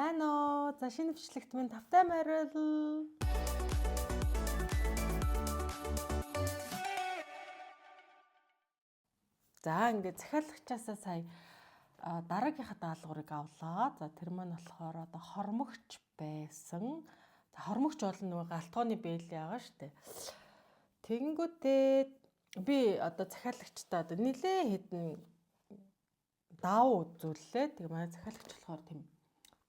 Сайн уу? За шинэ бичлэгт минь тавтай морил. За ингээд захиалагчаасаа сая дараагийнхаа даалгаврыг авлаа. За тэр маань болохоор одоо хормогч байсан. За хормогч бол нөгөө галтгооны бэйл яагаа штэ. Тэгэнгүүтээ би одоо захиалагчдаа одоо нилээ хэдэн давуу үзүүллээ. Тэгээ манай захиалагч болохоор тийм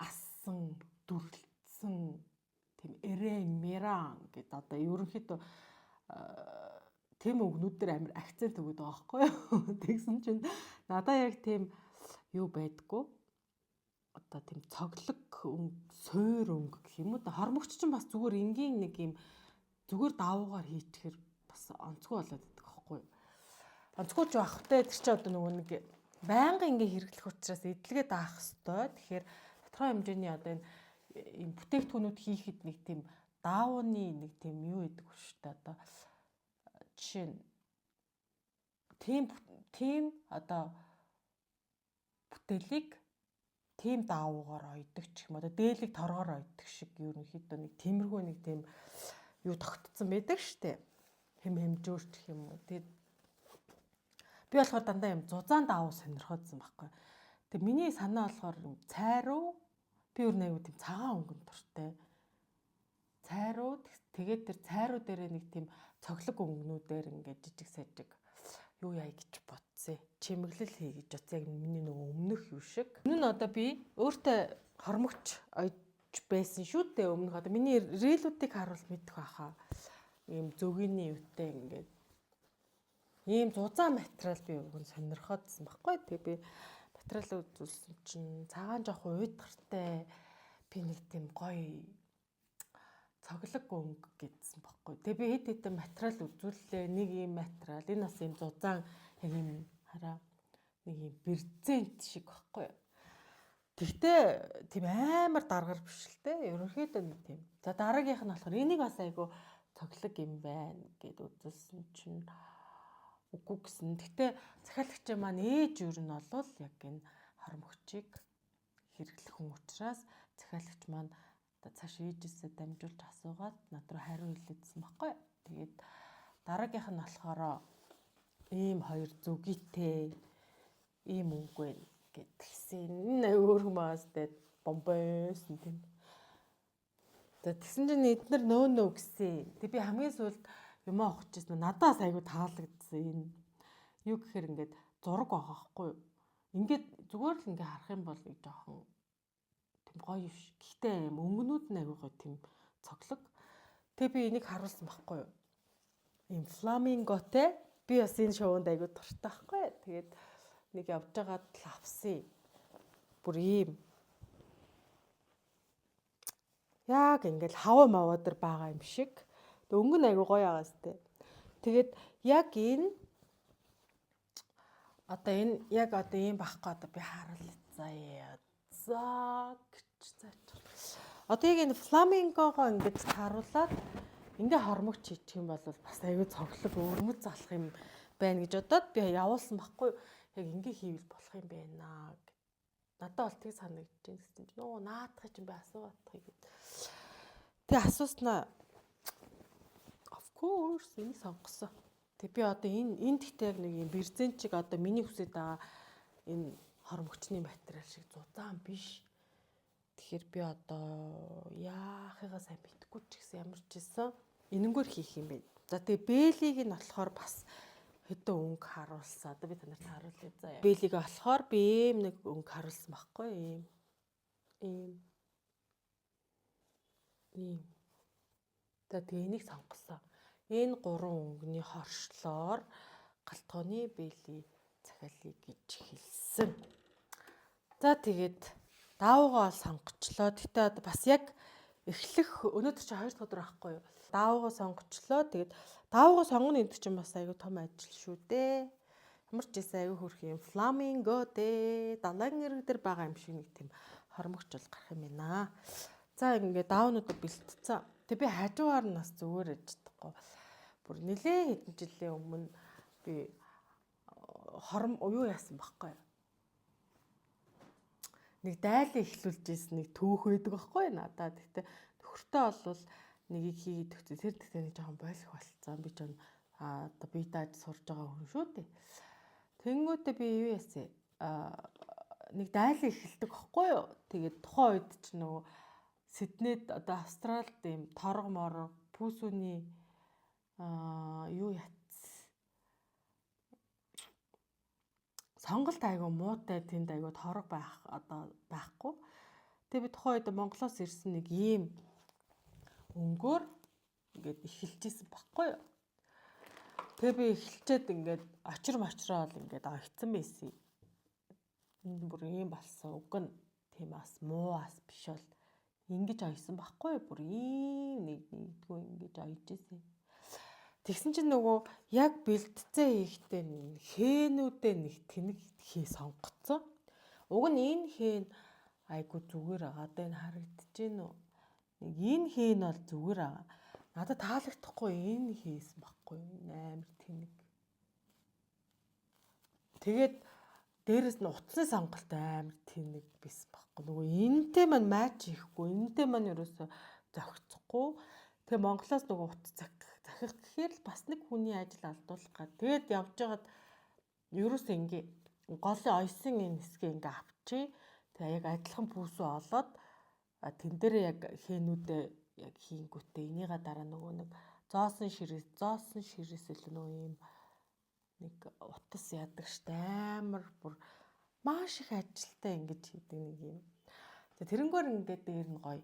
ассан, дүрлцсэн, тийм эрен, миран гэдэг одоо ерөнхийдөө тийм өгнүүдээр амар акцент өгöd байгаа байхгүй юу. Тэгсэн чинь надаа яг тийм юу байдгүй. Одоо тийм цоглог өнгө, суур өнгө гэх юм уу. Хормогч чинь бас зүгээр энгийн нэг юм зүгээр давуугаар хийчихэр бас онцгой болоод байдаг байхгүй юу. Онцгой ч байх те тэр чинь одоо нөгөө нэг байнга ингээ хэрэглэх учраас эдлэгээ даах хэвээр. Тэгэхээр тодорхой хэмжээний одоо энэ бүтээгдэхүүнүүд хийхэд нэг тийм даавууны нэг тийм юу гэдэг вэ шүү дээ. Одоо жишээ нь тийм одоо бүтээлийг тийм даавуугаар ойдог ч юм одоо дээлийг торгоор ойдог шиг ерөнхийдөө нэг тиймэрхүү нэг тийм юу тогтцсон байдаг штэ. Хэмжөөрч гэх юм уу. Тэгээд би болохоор дандаа юм зузаан даавуу сонирхоодсон байхгүй. Тэгээд миний санаа болохоор цайруу би өөр нэг тийм цагаан өнгөнд дуртай. Цайруу тэгээд тэр цайруу дээрээ нэг тийм цоглог өнгнүүдээр ингээд жижиг сажиг юу яа гэж бодсон. Чимэглэл хий гэж бодсон. Яг миний нөгөө өмнөх юу шиг. Энэ нь одоо би өөртөө хормогч ойж байсан шүү дээ. Өмнөх одоо миний рилүүдийг харуул мэдэх байхаа. Ийм зөгийн юутай ингээд ийм зузаан материал би өгөн сонирхоодсон байхгүй. Тэгээ би материал үзүүлсэн чинь цагаан жоох уйдгартай би нэг тийм гоё цоглог өнгө гэдсэн баггүй. Тэгээ би хэд хэдэн материал үзүүллээ. Нэг ийм материал, энэ бас ийм зузаан яг ийм хараа нэг ийм брезент шиг баггүй. Тэгтээ тийм амар даргар биш л те. Ерөнхийдөө нэг тийм. За дараагийнх нь болохоор энийг бас айгу цоглог юм байна гэд үзүүлсэн чинь үгүй гэсэн. Тэгтээ захиалагч маань ээж юу нь бол яг энэ хормогчийг хэрэглэх хүн учраас захиалагч маань цааш ээжээсээ дамжуулж асуугаад над руу хариу хэлээдсэн баггүй. Тэгээд дараагийнх нь болохоор ийм хоёр зүгийтэй ийм өнгө байна гэдгсэн. Энэ өөр хүмүүстэй бомбойсэн тийм. Тэгсэн чинь эднэр нөө гэсэн. Тэг би хамгийн сүүлд юм авах гэжсэн. Надаас айгу таалагдсан энэ. Юу гэхээр ингээд зураг байгаа байхгүй юу? Ингээд зүгээр л ингээ харах юм бол нэг жоохон тийм гоё биш. Гэхдээ юм өнгөнүүд нь айгу гоё тийм цоглог. Тэгээ би энийг харуулсан байхгүй юу? Ийм фламинготэй. Би бас энэ шоунд айгу дуртай байхгүй юу? Тэгээд нэг явж байгаад л авсан. Бүр ийм яг ингээл хава маваа дээр байгаа юм шиг. Тэг өнгө нь айгу гоё байгаас тээ. Тэгээд яг энэ одоо энэ яг одоо ийм байхгүй одоо би харуулцаа. За гэж заач. Одоо яг энэ фламингогоо ингэж харуулад ингээ хормогч хийчих юм бол бас аюу цоглог өрмөц залах юм байна гэж бодоод би явуулсан байхгүй. Яг ингээ хийвэл болох юм байна гэд. Надад бол тэг санагдаж байна гэсэн чинь нөө наадах юм би асуугаадах гэд. Тэг асууснаа of course энийг сонгосон. Тэг би одоо энэ тэгтээ яг нэг юм брезент чиг одоо миний хүсэж байгаа энэ хормогчны материал шиг зузаан биш. Тэгэхээр би одоо яахыгаа сайн мэдэхгүй ч гэсэн ямар ч байсан энэнгээр хийх юм бэ. За тэгээ бэлийг нь болохоор бас хэдэн өнгө харуулсан. Одоо би танарт харуулъя заа. Бэлийг болохоор би ийм нэг өнгө харуулсан байхгүй ийм. За тэгээ энийг сонгосон. Энэ гурван өнгөний хоршлоор галтгооны бэлийн захиалъя гэж хэлсэн. За тэгээд даавуугаа сонгочлоо. Гэтэ одоо бас яг эхлэх өнөөдөр чи 2 дахь өдөр байхгүй юу? Даавуугаа сонгочлоо. Тэгээд даавуугаа сонгоно гэдэг чинь бас аюу том ажил шүү дээ. Ямар ч байсан аюу хөрх юм фламинго дээ. Далайн эрэг дээр байгаа юм шиг нэг тийм хормогч бол гарах юм байна. За ингээд даавнуудаа бэлтцсэн. Тэг би хажуугаар нь бас зүгээр яж чадахгүй. Бүр нэлээ хэдэн жилийн өмнө би юу яасан баггүй. нэг дайлан эхлүүлж ирсэн нэг төөх байдаг байхгүй надад. Гэхдээ төхөртөө бол нэгийг хийгээд өгсөн. Тэр тэгтээ нэг жоохон болох болцсон. Би ч одоо бие дааж сурж байгаа хүн шүү дээ. Тэнгүүтээ би юу яасан? Нэг дайлан эхэлдэг байхгүй юу? Тэгээд тухайн үед ч нөгөө Сиднейд одоо Австралид ийм торго морог пүүсүний юу сонголт айгу муутай тэнд айгу торог байх одоо байхгүй. Тэгээ би тухайн үед Монголоос ирсэн нэг ийм өнгөөр ингээд эхэлжсэн байхгүй юу. Тэгээ би эхэлчээд ингээд очир мочроо бол ингээд огцсон байсан. Энэ бүр ийм болсон. Уг нь тийм бас муу бас биш бол ингэж ойсон байхгүй юу. Бүр ийм нэгдгүү ингэж ойжсэн. Тэгсэн чинь нөгөө яг бэлтцээ хийхдээ хээнүүдээ нэг тэнэг хий сонгоцсон. Уг нь энэ хийн айгу зүгээр байгаа. Одоо энэ харагдаж байна уу? Нэг энэ хийн бол зүгээр байгаа. Надад таалагдахгүй энэ хийсэн байхгүй юу? Амар тэнэг. Тэгээд дээрэс нь утасны сонголт амар тэнэг байсан байхгүй. Нөгөө энэтэй маань матч хийхгүй, энэтэй маань ерөөсө зохицохгүй. Тэгээ Монголоос нөгөө утас захих гэхээр л бас нэг хүний ажил алдуулах гад. Тэгээд явж байгаад ерөөсө ингээ голын ойсон энэ хэсгээ ингээ авчи. Тэгээ яг адилхан пүүсүү олоод тэн дээр яг хээнүүдээ яг хийнгүүтээ энийгээ дараа нөгөө нэг зоосон ширээс л нөгөө юм нэг утас яадаг штэ амар бүр маш их ажилтай ингэж хийдэг нэг юм. Тэрнгөөр ингээд дээр нь гоё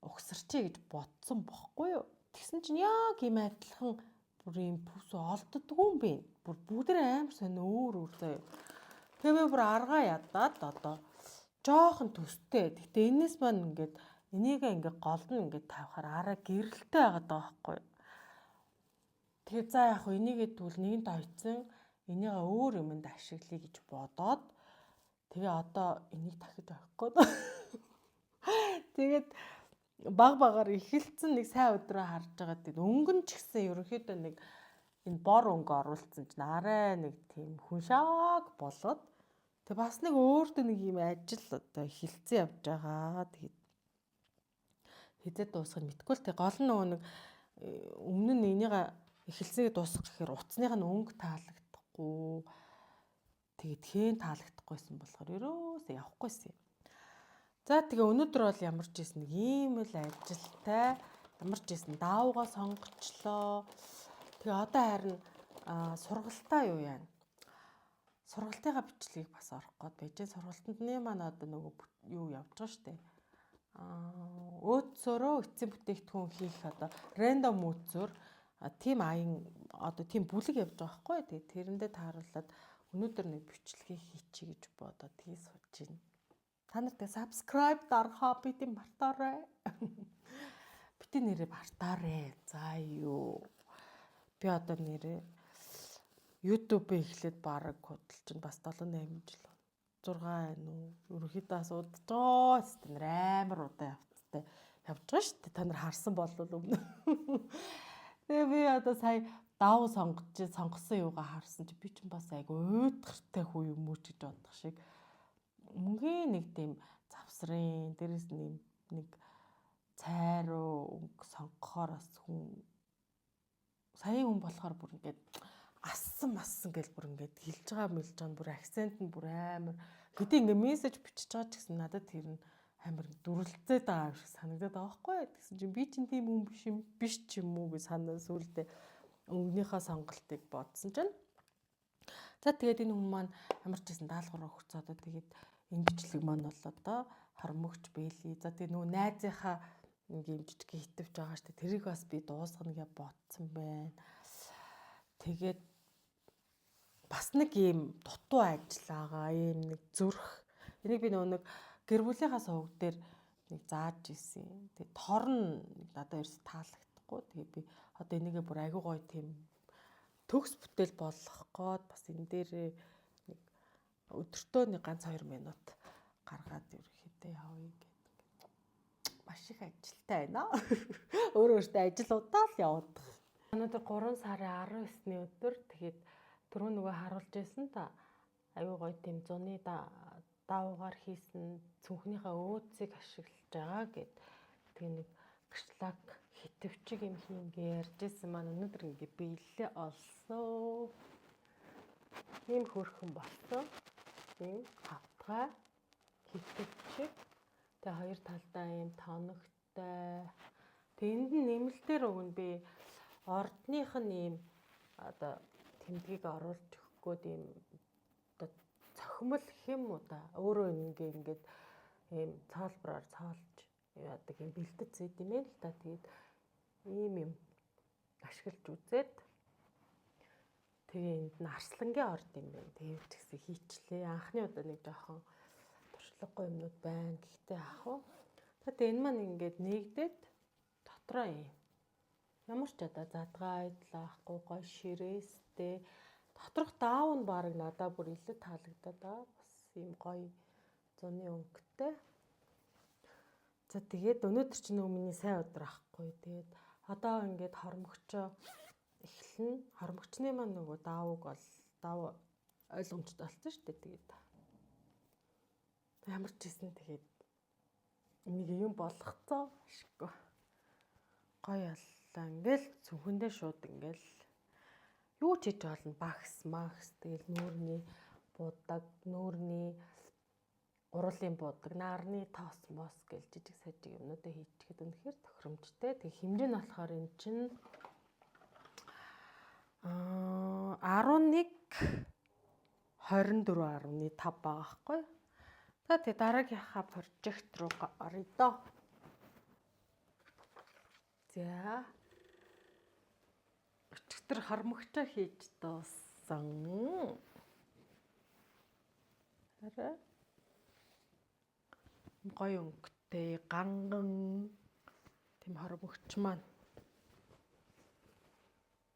угсарчээ гэж бодсон бохгүй юу. Тэгсэн чинь яг юм адилхан бүр юм пүүс олддгүй юм бэ. Бүр бүгдээ амар сонио өөр заяа. Тэгээ би бүр аргаа ядаад одоо жоохон төстэй. Гэтэ энэс маань ингээд энийг ингээд гол нь ингээд тавихаар араа гэрэлтэй байгаад байгаа байхгүй юу. Тэгээ за яг хөө энийгээ тэгвэл нэгэнт ойцсон энийгээ өөр юмд ашиглая гэж бодоод тэгээ одоо энийг дахиж авах гээд тэгээд багаар эхэлсэн нэг сайн өдрөө харж байгаа. Тэгээд өнгөн ч гэсэн ерөнхийдөө нэг энэ бор өнгө оруулсан чинь арай нэг тийм хүншааг болоод тэг бас нэг өөртөө нэг юм ажил одоо эхэлсэн явж байгаа. Тэгээд хэзээ дуусах нь мэдгүй л тэг гол нь нөгөө нэг өмнө нь энийг эхэлсэгээ дуусгах гэхээр утасных нь өнгө таалагдахгүй. Тэгээд хэн таалагдахгүйсэн болохоор ерөөсөө явахгүйсэн. За тэгээ өнөөдөр бол ямар ч гэсэн нэг ийм л ажилтай ямар ч гэсэн даавгаа сонгочлоо. Тэгээ одоо харин сургалтаа юу яана. Сургалтынхаа бичлэгийг бас орох гээд байж. Сургалтанд маань одоо нөгөө юу явж байгаа штэ. Өөцөөрөө эцсийн бүтээгдэхүүн хийх одоо рандом өөцөөр тим аян одоо тим бүлэг явж байгаа байхгүй. Тэгээ тэрэндээ тааруулаад өнөөдөр нэг бичлэгийг хийчихье гэж бодоод тгий сууж байна. Та нарт subscribe дарахаа бити мартаарай. Бити нэрээ мартаарай. За юу. Би одоо нэрээ YouTube эхлээд баг хөдөлж чинь бас 7-8 жил 6 байна уу. Ерөнхийдөө асуудаж байгаа. Стен амар удаа явцтай явж байгаа шүү дээ. Та нар харсан болвол өмнө. Тэгээ би одоо сая даав сонгосон юугаа харсан чи би ч бас айгу уйдгартай хүү юм уу ч гэж бодох шиг. Мөнхийн нэг тийм завсрын дээрэс нь нэг цайруу өнгө сонгохоор бас хүн саяын хүн болохоор бүр ингээд ассан гэл бүр ингээд хэлж байгаа мэлж байгаа бүр акцент нь бүр амар гэдэг ингээд мессеж бичиж байгаа ч гэсэн надад тэр нь амар дүрлцээд байгаа юм шиг санагдаад байгаа байхгүй. Тэгсэн чинь би чинь тийм хүн биш ч юм уу гэж санаа сүулдэ өнгөнийхөө сонголтыг бодсон чинь за тэгээд энэ хүн маань ямар ч гэсэн даалгавраа өгч одоо тэгээд энэ бичлэг маань бол одоо хормогч бэлий. За тэгээд нөгөө найзынхаа нэг юм жижиг хитвч байгаа штэ тэрийг бас би дуусгана гэж бодсон байна. Тэгээд бас нэг юм дутуу ажиллагаа ийм нэг зүрх энийг би нөгөө нэг гэр бүлийнхаа сувг дээр нэг зааж исэн. Тэгээд торн надад ерөөс таалагдахгүй. Тэгээд би одоо энийгээ бүр айгуу гоё тийм төгс бүтээл болгох гээд бас энэ дээр нэг өдөртөө нэг ганц 2 минут гаргаад ерөөхдөө явъя гэдэг. Маш их ажилтай байна. Өөрөөсөө ажлуудаа л явуулдаг. Өнөөдөр 3 сарын 19-ний өдөр тэгээд түрүү нөгөө харуулж байсан та аюу гоё тийм зуны даавуугаар хийсэн цүнхнийхээ өөцийг ашиглаж байгаа гэд тэгээ нэг гэрчлаг хитвчиг юм хийнгээ ярьжсэн маань өнөөдөр ингээ биелээ олсон. Ийм хөрхөн болсон. Ийм хавтгай хитвчиг. Тэгээ хоёр талдаа ийм тоногтой. Тэгээ энд нь нэмэлтээр өгнө би ордных нь ийм одоо тэмдгийг оруулж өгөхгүйд ийм одоо цохимол хэм уу та өөрөө ингээд ийм цаалбараар цаалж яадаг юм бэлдэж зэд юм ээ л та. Тэгээд ийм юм ашиглаж үзээд тэгээ энд нь арслангийн орд юм байна. Тэгээд ч гэсэн хийчлээ. Анхны удаа нэг жоохон туршлагагүй юмнууд байна. Гэхдээ ах уу. Тэгээд энэ маань ингээд нэгдээд дотроо юм. Ямар ч одоо задгаа айдлаахгүй гой ширээстэй. Доторх даав нь баг надад бүр илүү таалагдаад байгаа. Бас ийм гоё зуны өнгөтэй. За тэгээд өнөөдөр чинь нөгөө миний сайн өдөр ахгүй. Тэгээд одоо ингээд хормогчоо эхлэн хормогчны маань нөгөө даавууг бол даав ойлгомжтой болсон шүү дээ. Тэгээд ямар ч хийсэн тэгээд нэг юм болгоцоо ашиггүй. Гоё яллаа. Ингээл цүнхэндээ шууд ингээл юу ч хийж болно. Багс, макс тэгэл нүүрний будаг, нүүрний уруулын будаг, нарны тоос мос гэл жижиг сажиг юмнуудаа хийчихэд үнэхээр тохиромжтой. Тэг хэмжээ нь болохоор эн чинь 11 24.5 байгаа байхгүй. За тэг дараагийнхаа прожект руу оръё доо. За өчигдөр хормогчоо хийж дууссан. Хараа гоё өнгөтэй ганган тийм хормогч маань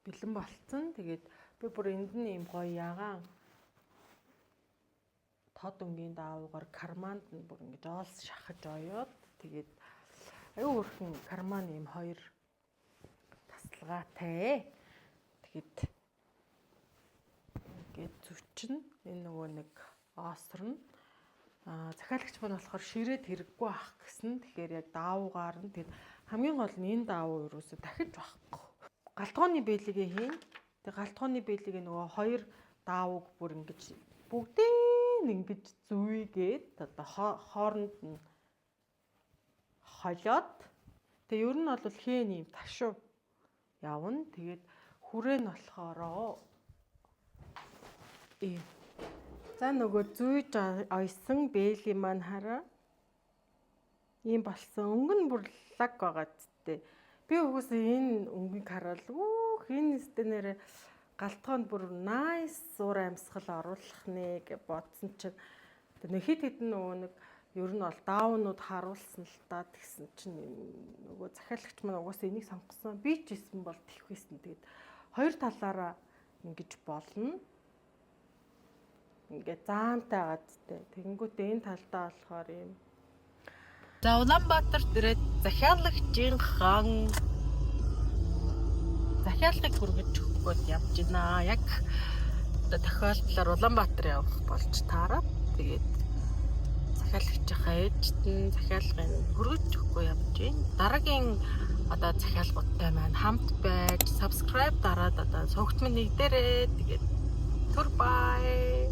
бэлэн болцсон. Тэгээд би бүр энд нь ийм гоё ягаан тод өнгийн даавуугаар карманд нь бүр ингэж оолс шахаж оёод тэгээд аюу хөрхэн карман ийм хоёр тасалгаатай. Тэгэд ингээд зүчин энэ нөгөө нэг оосрно. Захиалагч маань болохоор ширээд хэрэггүй ах гэсэн. Тэгэхээр яг даавуугаар нь тэгэд хамгийн гол нь энэ даавуу юусоо дахиж байхгүй. Галтгооны бэлэгээ хийн. Тэг галтгооны бэлэгээ нөгөө хоёр даавууг бүр ингэж бүгдээ ингэж зүйгээд одоо хооронд нь холиод тэг ер нь бол хийн юм ташуу явна. Тэгээд хүрээ нь болохоор ийм. За нөгөө зүйж ойсон бэйли маань хараа. Ийм болсон. Өнгө нь бүр лаг байгаа зү. Би угсаа энэ өнгөнийг хараад энэ нэстэ нэрэ галтгоонд бүр nice зур амьсгал оруулах нэ гэж бодсон чинь нэг хэд хэдэн нөгөө нэг ер нь бол даунууд харуулсан л та тэгсэн чинь нөгөө захиалагч маань угсаа энийг сонгосон. Би ч исэн бол тэгх байсан. Тэгээд хоёр талаараа ингэж болно. Ингээд заантай гадтай. Тэгэнгүүтээ энэ талдаа болохоор юм. За Улаанбаатар дээрээ захиалагчийн хаан захиалгыг хүргэж өгөхөд явж байна. Яг одоо тохиолдлоор Улаанбаатар явах болж таараад тэгээд захиалагчийнхаа ээжт нь захиалгыг хүргэж өгөхгүй явж байна. Дараагийн одоо захиалгуудтай маань хамт байж subscribe дараад одоо сувгт минь нэгдэрээ тэгээд түр бай.